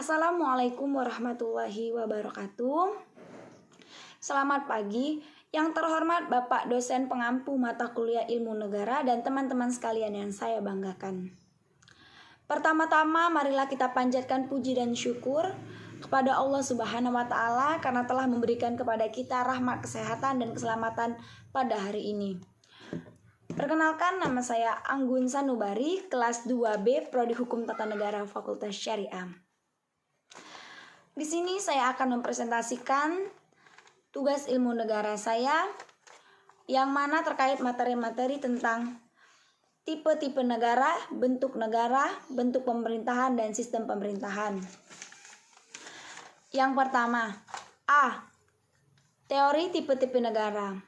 Assalamualaikum warahmatullahi wabarakatuh. Selamat pagi. Yang terhormat Bapak dosen pengampu mata kuliah Ilmu Negara dan teman-teman sekalian yang saya banggakan. Pertama-tama marilah kita panjatkan puji dan syukur kepada Allah Subhanahu wa taala karena telah memberikan kepada kita rahmat kesehatan dan keselamatan pada hari ini. Perkenalkan, nama saya Anggun Sanubari, kelas 2B Prodi Hukum Tata Negara Fakultas Syariah. Di sini saya akan mempresentasikan tugas ilmu negara saya yang mana terkait materi-materi tentang tipe-tipe negara, bentuk pemerintahan, dan sistem pemerintahan. Yang pertama, A. Teori tipe-tipe negara.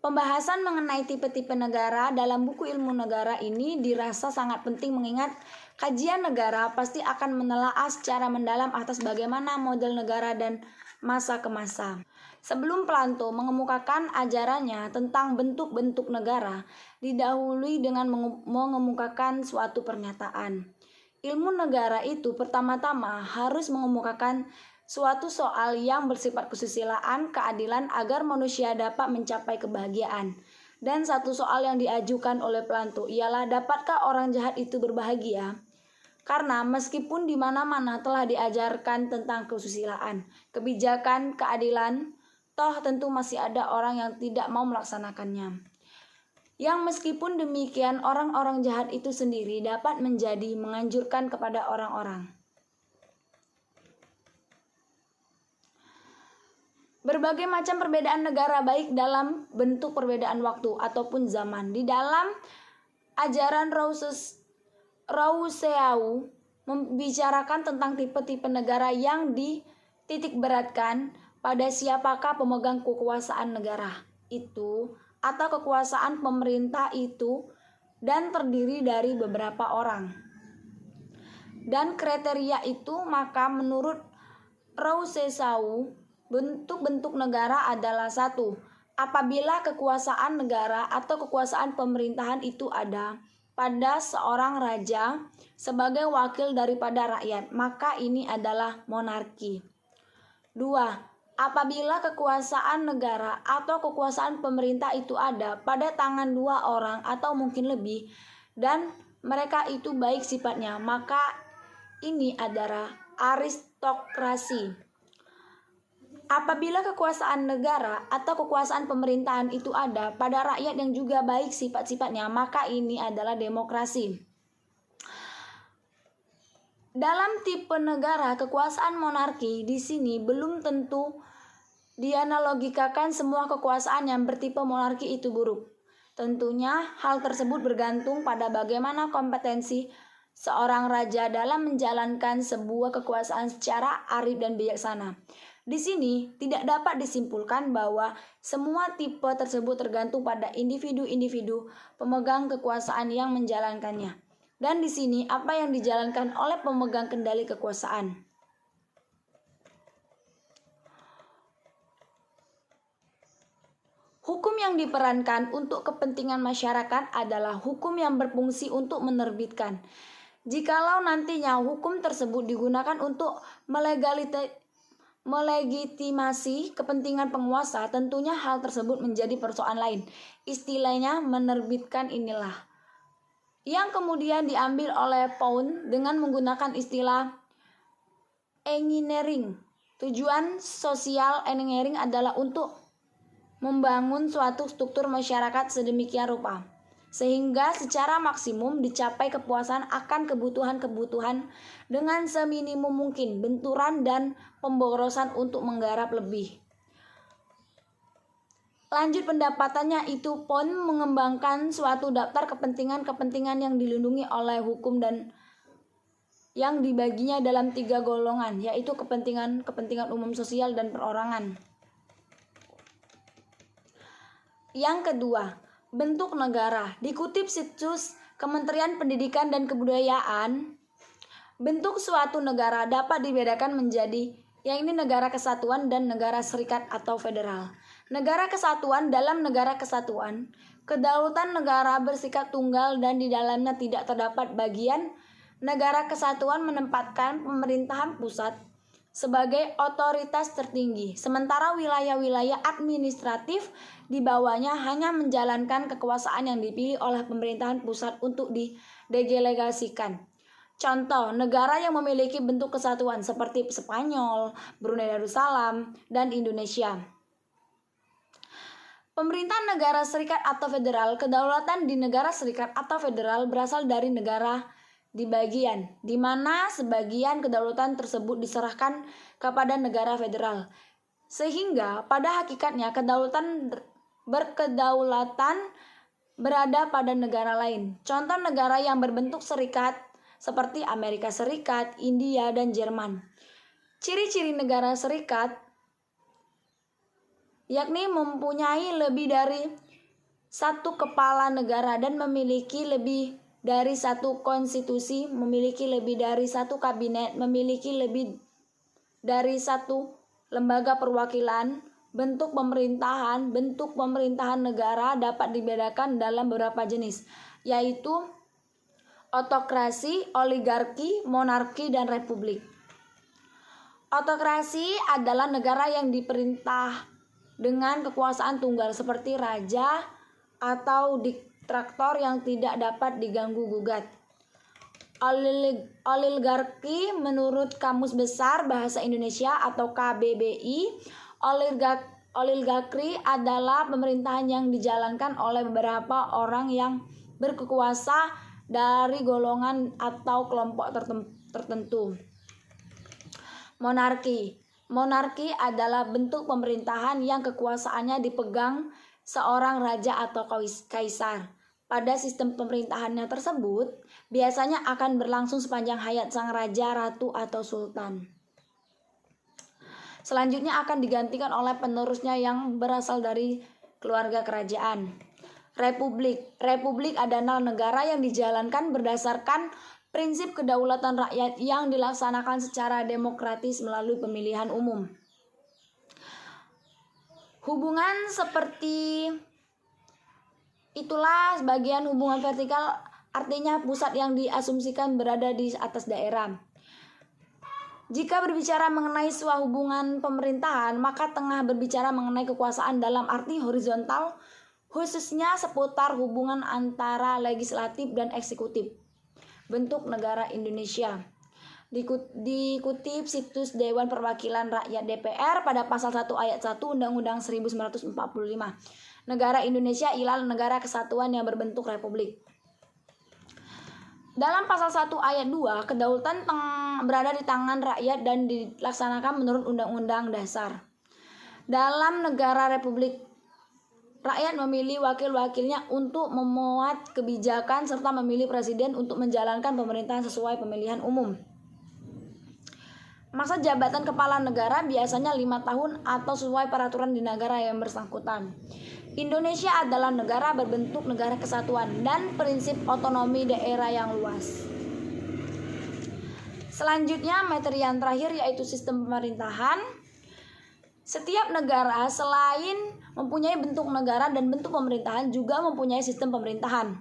Pembahasan mengenai tipe-tipe negara dalam buku ilmu negara ini dirasa sangat penting mengingat kajian negara pasti akan menelaah secara mendalam atas bagaimana model negara dan masa ke masa. Sebelum Plato mengemukakan ajarannya tentang bentuk-bentuk negara, didahului dengan mengemukakan suatu pernyataan. Ilmu negara itu pertama-tama harus mengemukakan suatu soal yang bersifat kesusilaan, keadilan agar manusia dapat mencapai kebahagiaan. Dan satu soal yang diajukan oleh Plato ialah dapatkah orang jahat itu berbahagia? Karena meskipun di mana-mana telah diajarkan tentang kesusilaan, kebijakan, keadilan, toh tentu masih ada orang yang tidak mau melaksanakannya. Yang meskipun demikian orang-orang jahat itu sendiri dapat menjadi menganjurkan kepada orang-orang. Berbagai macam perbedaan negara baik dalam bentuk perbedaan waktu ataupun zaman. Di dalam ajaran Rousseau membicarakan tentang tipe-tipe negara yang dititik beratkan pada siapakah pemegang kekuasaan negara itu atau kekuasaan pemerintah itu dan terdiri dari beberapa orang. Dan kriteria itu maka menurut Rousseau bentuk-bentuk negara adalah satu, apabila kekuasaan negara atau kekuasaan pemerintahan itu ada pada seorang raja sebagai wakil daripada rakyat, maka ini adalah monarki. Dua, apabila kekuasaan negara atau kekuasaan pemerintah itu ada pada tangan dua orang atau mungkin lebih, dan mereka itu baik sifatnya, maka ini adalah aristokrasi. Apabila kekuasaan negara atau kekuasaan pemerintahan itu ada pada rakyat yang juga baik sifat-sifatnya, maka ini adalah demokrasi. Dalam tipe negara kekuasaan monarki di sini belum tentu dianalogikakan semua kekuasaan yang bertipe monarki itu buruk. Tentunya hal tersebut bergantung pada bagaimana kompetensi seorang raja dalam menjalankan sebuah kekuasaan secara arif dan bijaksana. Di sini tidak dapat disimpulkan bahwa semua tipe tersebut tergantung pada individu-individu pemegang kekuasaan yang menjalankannya. Dan di sini apa yang dijalankan oleh pemegang kendali kekuasaan. Hukum yang diperankan untuk kepentingan masyarakat adalah hukum yang berfungsi untuk menerbitkan. Jikalau nantinya hukum tersebut digunakan untuk melegitimasi kepentingan penguasa, tentunya hal tersebut menjadi persoalan lain. Istilahnya menerbitkan inilah yang kemudian diambil oleh Pound dengan menggunakan istilah engineering. Tujuan sosial engineering adalah untuk membangun suatu struktur masyarakat sedemikian rupa sehingga secara maksimum dicapai kepuasan akan kebutuhan-kebutuhan dengan seminimum mungkin benturan dan pemborosan untuk menggarap lebih. Lanjut pendapatannya itu Pound mengembangkan suatu daftar kepentingan-kepentingan yang dilindungi oleh hukum dan yang dibaginya dalam 3 golongan, yaitu kepentingan umum sosial dan perorangan. Yang kedua, bentuk negara. Dikutip situs Kementerian Pendidikan dan Kebudayaan, bentuk suatu negara dapat dibedakan menjadi yang ini negara kesatuan dan negara serikat atau federal. Negara kesatuan, dalam negara kesatuan, kedaulatan negara bersikap tunggal dan di dalamnya tidak terdapat bagian negara kesatuan menempatkan pemerintahan pusat sebagai otoritas tertinggi, sementara wilayah-wilayah administratif di bawahnya hanya menjalankan kekuasaan yang dipilih oleh pemerintahan pusat untuk didelegasikan. Contoh, negara yang memiliki bentuk kesatuan seperti Spanyol, Brunei Darussalam, dan Indonesia. Pemerintahan negara serikat atau federal, kedaulatan di negara serikat atau federal berasal dari negara di bagian, di mana sebagian kedaulatan tersebut diserahkan kepada negara federal. Sehingga pada hakikatnya berkedaulatan berada pada negara lain. Contoh negara yang berbentuk serikat seperti Amerika Serikat, India, dan Jerman. Ciri-ciri negara serikat yakni mempunyai lebih dari satu kepala negara dan memiliki lebih dari satu konstitusi, memiliki lebih dari satu kabinet, memiliki lebih dari satu lembaga perwakilan. Bentuk pemerintahan negara dapat dibedakan dalam beberapa jenis, yaitu otokrasi, oligarki, monarki, dan republik. Otokrasi adalah negara yang diperintah dengan kekuasaan tunggal seperti raja atau diktator yang tidak dapat diganggu-gugat. Oligarki menurut Kamus Besar Bahasa Indonesia atau KBBI, oligarki adalah pemerintahan yang dijalankan oleh beberapa orang yang berkuasa dari golongan atau kelompok tertentu. Monarki adalah bentuk pemerintahan yang kekuasaannya dipegang seorang raja atau kaisar. Pada sistem pemerintahannya tersebut, biasanya akan berlangsung sepanjang hayat sang raja, ratu, atau sultan. Selanjutnya akan digantikan oleh penerusnya yang berasal dari keluarga kerajaan. Republik adalah negara yang dijalankan berdasarkan prinsip kedaulatan rakyat yang dilaksanakan secara demokratis melalui pemilihan umum. Hubungan seperti itulah sebagian hubungan vertikal, artinya pusat yang diasumsikan berada di atas daerah. Jika berbicara mengenai sebuah hubungan pemerintahan, maka tengah berbicara mengenai kekuasaan dalam arti horizontal, khususnya seputar hubungan antara legislatif dan eksekutif. Bentuk negara Indonesia dikutip situs Dewan Perwakilan Rakyat DPR pada pasal 1 ayat 1 Undang-Undang 1945. Negara Indonesia ialah negara kesatuan yang berbentuk republik. Dalam pasal 1 ayat 2, kedaulatan berada di tangan rakyat dan dilaksanakan menurut Undang-Undang Dasar. Dalam negara republik, rakyat memilih wakil-wakilnya untuk memuat kebijakan serta memilih presiden untuk menjalankan pemerintahan sesuai pemilihan umum. Masa jabatan kepala negara biasanya 5 tahun atau sesuai peraturan di negara yang bersangkutan. Indonesia adalah negara berbentuk negara kesatuan dan prinsip otonomi daerah yang luas. Selanjutnya materi yang terakhir yaitu sistem pemerintahan. Setiap negara selain mempunyai bentuk negara dan bentuk pemerintahan juga mempunyai sistem pemerintahan.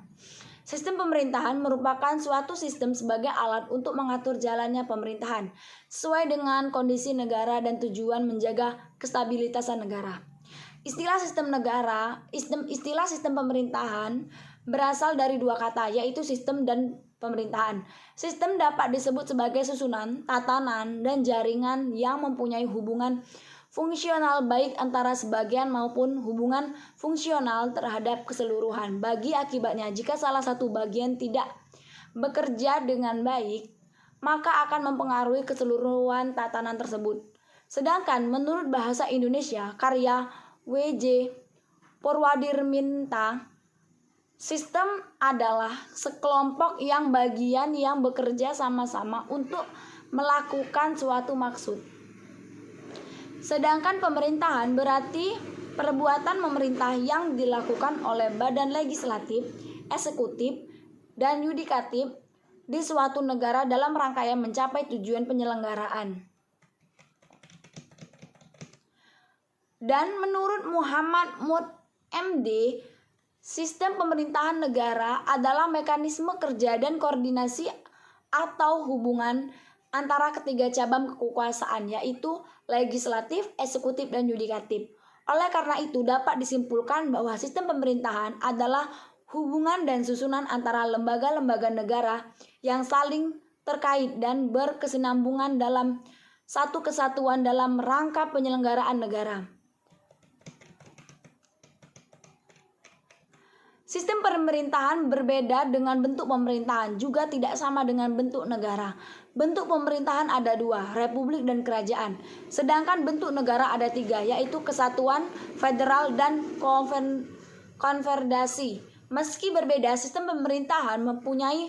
Sistem pemerintahan merupakan suatu sistem sebagai alat untuk mengatur jalannya pemerintahan sesuai dengan kondisi negara dan tujuan menjaga kestabilitasan negara. Istilah sistem pemerintahan berasal dari dua kata, yaitu sistem dan pemerintahan. Sistem dapat disebut sebagai susunan, tatanan, dan jaringan yang mempunyai hubungan fungsional baik antara sebagian maupun hubungan fungsional terhadap keseluruhan. Bagi akibatnya, jika salah satu bagian tidak bekerja dengan baik, maka akan mempengaruhi keseluruhan tatanan tersebut. Sedangkan menurut bahasa Indonesia, karya W.J. Purwadirminta, sistem adalah sekelompok bagian yang bekerja sama-sama untuk melakukan suatu maksud. Sedangkan pemerintahan berarti perbuatan pemerintah yang dilakukan oleh badan legislatif, eksekutif, dan yudikatif di suatu negara dalam rangkaian mencapai tujuan penyelenggaraan. Dan menurut Muhammad Mut MD, sistem pemerintahan negara adalah mekanisme kerja dan koordinasi atau hubungan antara ketiga cabang kekuasaan, yaitu legislatif, eksekutif, dan yudikatif. Oleh karena itu, dapat disimpulkan bahwa sistem pemerintahan adalah hubungan dan susunan antara lembaga-lembaga negara yang saling terkait dan berkesinambungan dalam satu kesatuan dalam rangka penyelenggaraan negara. Sistem pemerintahan berbeda dengan bentuk pemerintahan, juga tidak sama dengan bentuk negara. Bentuk pemerintahan ada dua, republik dan kerajaan. Sedangkan bentuk negara ada tiga, yaitu kesatuan, federal, dan konfederasi. Meski berbeda, sistem pemerintahan mempunyai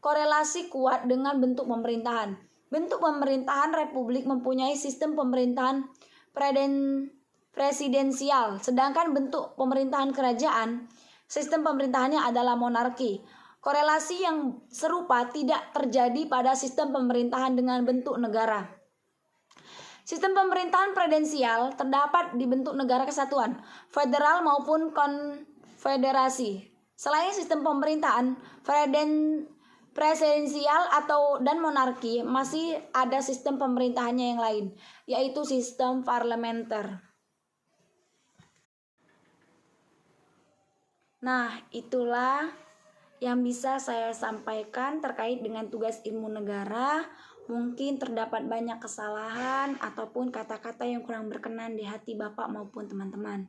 korelasi kuat dengan bentuk pemerintahan. Bentuk pemerintahan republik mempunyai sistem pemerintahan presidensial, sedangkan bentuk pemerintahan kerajaan sistem pemerintahannya adalah monarki. Korelasi yang serupa tidak terjadi pada sistem pemerintahan dengan bentuk negara. Sistem pemerintahan presidensial terdapat di bentuk negara kesatuan, federal maupun konfederasi. Selain sistem pemerintahan presidensial dan monarki, masih ada sistem pemerintahannya yang lain, yaitu sistem parlementer. Nah, itulah yang bisa saya sampaikan terkait dengan tugas ilmu negara. Mungkin terdapat banyak kesalahan ataupun kata-kata yang kurang berkenan di hati Bapak maupun teman-teman.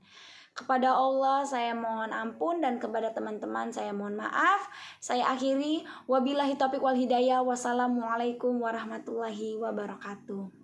Kepada Allah saya mohon ampun dan kepada teman-teman saya mohon maaf. Saya akhiri, wabillahi taufiq wal hidayah. Wassalamualaikum warahmatullahi wabarakatuh.